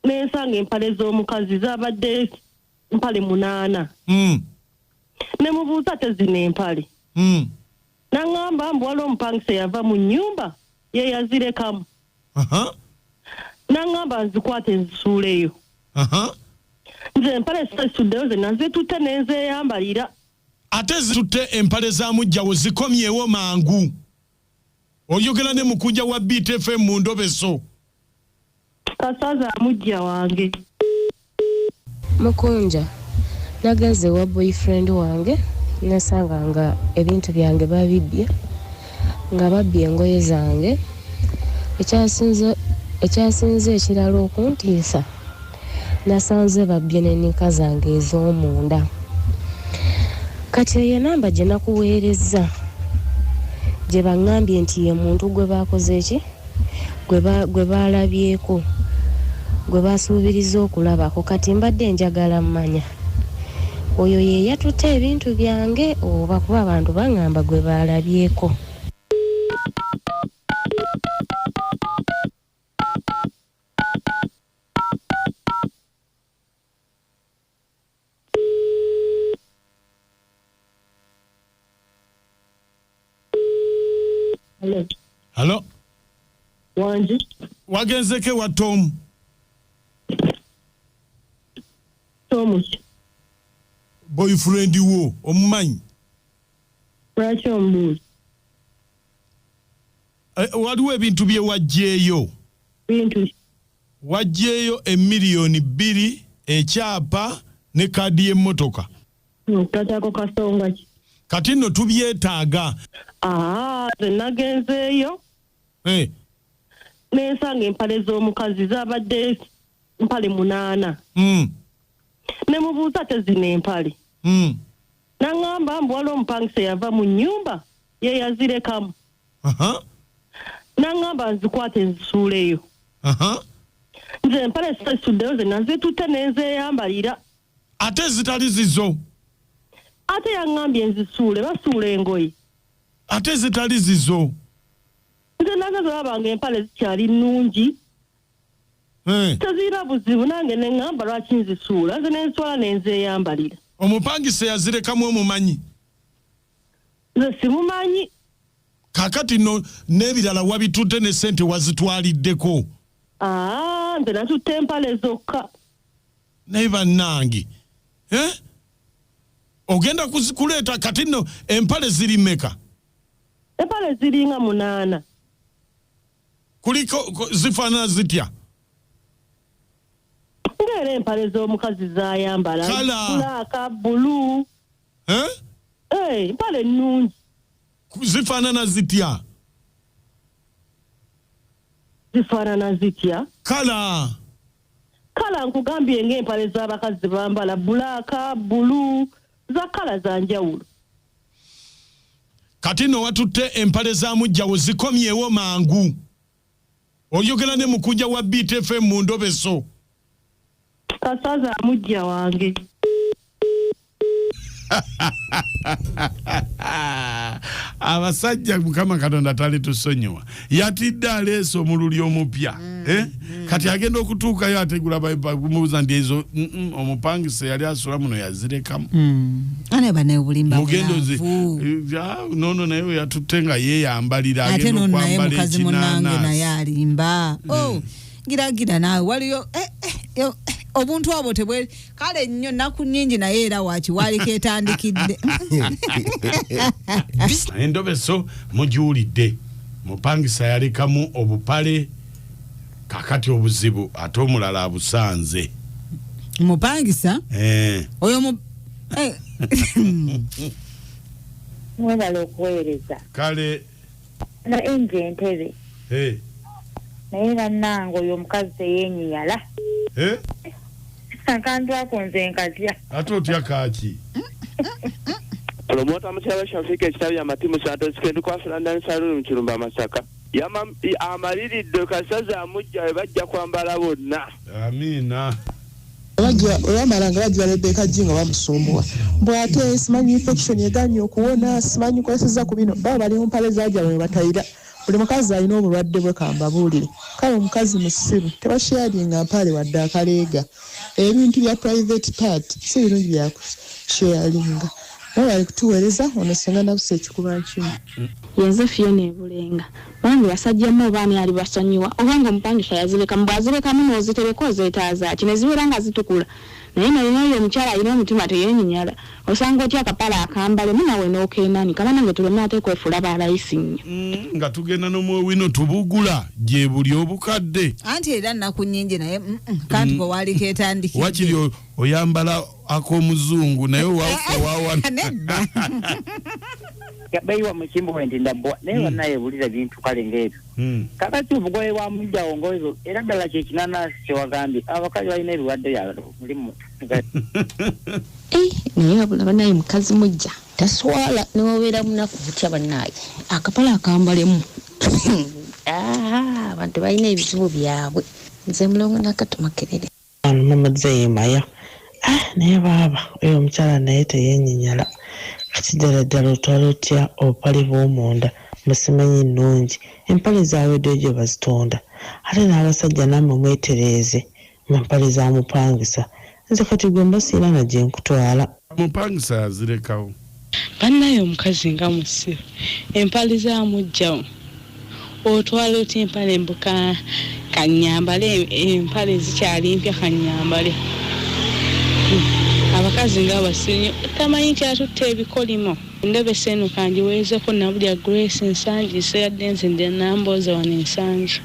Nensanga empale z'omukazi zabadde mpale 8. Ne mubuuza tezina empale. Nangamba mbwala omupangisa yava mu nnyumba ye yazirekamu. Nangamba nzikwate nzisuuleyo. Nze empale situddeyo ze nazitutte n'enzeeyambalira. Ate zitutte empale za mujjawo zikomyewo mangu. Oyogera ne Mukunja wa BTFM mu Endobeso. Kasaza mujja wange. Mukunja nageze wa boyfriend wange nasanga nga ebintu byange babibye nga babbye engoye zange ekyasinze ekirala okuntiisa nasanze babbye n'ennika zange ez'omunda. Kati eyo namba gye nakuweerezza gye baŋŋambye nti ye muntu gwe baakoze eki gwe baalabyeko gwe basuubiriza okulabako kati mbadde njagala mmanya oyo ye yatutte ebintu byange oba kuba abantu baŋŋamba gwe baalabyeko. Hello. Wanje. Wagenzeke wa Tom. Thomas. Boyfriend wo omumanyi. Lwaki omubuuza? Waliwo ebintu bye wajjeeyo. Bintu. Wajjeeyo $2,000,000 ekyapa ne kaadi y'emmotoka. Tatako kasonga ki? Kati nno tubyetaaga. Ze nagenzeeyo. Nensanga empale z'omukazi zabadde mpale 8. Ne mubuuza tezina empale. Nangamba mbwala omupangisa yava mu nnyumba ye yazirekamu. Nangamba nzikwate nzisuuleyo. Nze empale situddeyo ze nazitutte n'enzeeyambalira. Ate zitali zizo. Ate yaŋŋambye nzisuule basuula engoye. Ate zitali zizo. Nze nazo zabanga empale zikyali nnungi. Tezira buzibu nange ne ŋŋamba lwaki nzisuula nze n'enswala n'enzeeyambalira. Omupangisa yazirekamu omumanyi? Nze simumanyi. Kakati no n'ebirala wabitutte ne ssente wazitwaliddeko. Nze natutte empale zokka. Naye bannange. Ogenda kuleeta kati no empale ziri mmeka? Empale ziringa 8. Kuliko zifaanana zitya? Ng'era empale z'omukazi z'ayambala. Blaaka, bulu. Empale nnungi. Zifaanana zitya? Zifaanana zitya? Kala nkugambye ng'empale z'abakazi bambala blaaka, bulu, za kala za njawulo. Kati no watutte empale za mujjawo zikomyewo mangu. Oyogera ne Mukunja wa BTFM mu Endobeso. Kasaza mujja wange. Abasajja Mukama Katonda tali tusonyiwa. Yatidde aleese omululi omupya. Kati agenda okutuukayo ategula bamubuuza nti ezo omupangisa yali asula muno yazirekamu. Ane bane obulimba mugendozi nono naye yatutte nga yeeyambalira agenda okwambala mukazi munange naye alimba. Gira naawe waliyo obuntu abo tebwe kale nnyo naku nnyingi naye era wakiwaliko etandikidde. Endobeso mujuulidde mupangisa yalekamu obupale kakati obuzibu ate omulala abusanze. Mupangisa? Oyo mwebala okuweereza kale na enje entebe naye bannange oyo omukazi teyeenyiyala. Akantu ako nze nkatya. Ate otya kaaki? Olomota mukyala Shafika ekitabi amatimu sato sikendu kwa London Salon mu Kirumba Masaka. Amaliridde kasaza amujja bajja kwambala bonna. Amina. Oyamalanga bajja Rebecca Jinga bamusumbuwa. Bw'ate simanyi infection eganye okuwona simanyi kweseza ku bino. Baba bali mu mpale zajja bwe batayira. buli mukazi alina obulwadde bwe kambabuulire kale omukazi musiru tebasharinga mpale wadde akaleega ebintu bya private part si birungi bya kusharinga bali kutuweereza ono singa nabuse ekikuba kimu yenze Fiona Ebulenga bangi basajjamu obaani ali basonyiwa obanga omupangisa yazireka mbwazirekamu n'ozitereko zeetaaza ki ne zibeera nga zitukula naye nayo omukyala alina omutima teyenyinyala osanga otya akapala akambale munawe n'okeenani kaba nange tuleme ate kwefula balayisi nnyo nga tugenda n'omuwino tubugula gye buli obukadde anti era nnaku nnyingi naye kanti bwe waliko etandikidde wakiri oyambala ak'omuzungu naye wawana yabayiwa mukimbo wendi ndabwa naye wanaye bulira bintu kale ng'ebyo kakati obugoye bwa mujjawo ngoezo era ddala kyekinanasi kyewagambye abakazi balina ebirwadde byabwe mulimu naye wabula banaye mukazi mujja taswala newabeera munaku butya bannaye akapala akambalemu abantu balina ebizibu byabwe nze mulongo nakatumakerere mamazeemaya naye baaba oyo omukyala naye teyenyinyala kati ddala otwala otya obupale bw'omunda musimanyi nnungi empale zaaweddeyo gye bazitonda ate n'abasajja nammwe mwetereeze mu mpale za mupangisa nze kati gwe mbasiira na gye nkutwala mupangisa yazirekawo bannaye omukazi nga musiru empale za mujjawo otwala otya empale mbuka kanyambale empale zikyali mpya kanyambale abakazi nga basinyo tamanyi kyatutta ebikolimo Endobeso eno kangiweezeko nabulya Grace ensangi seyadde nze nde nambooza wano ensangi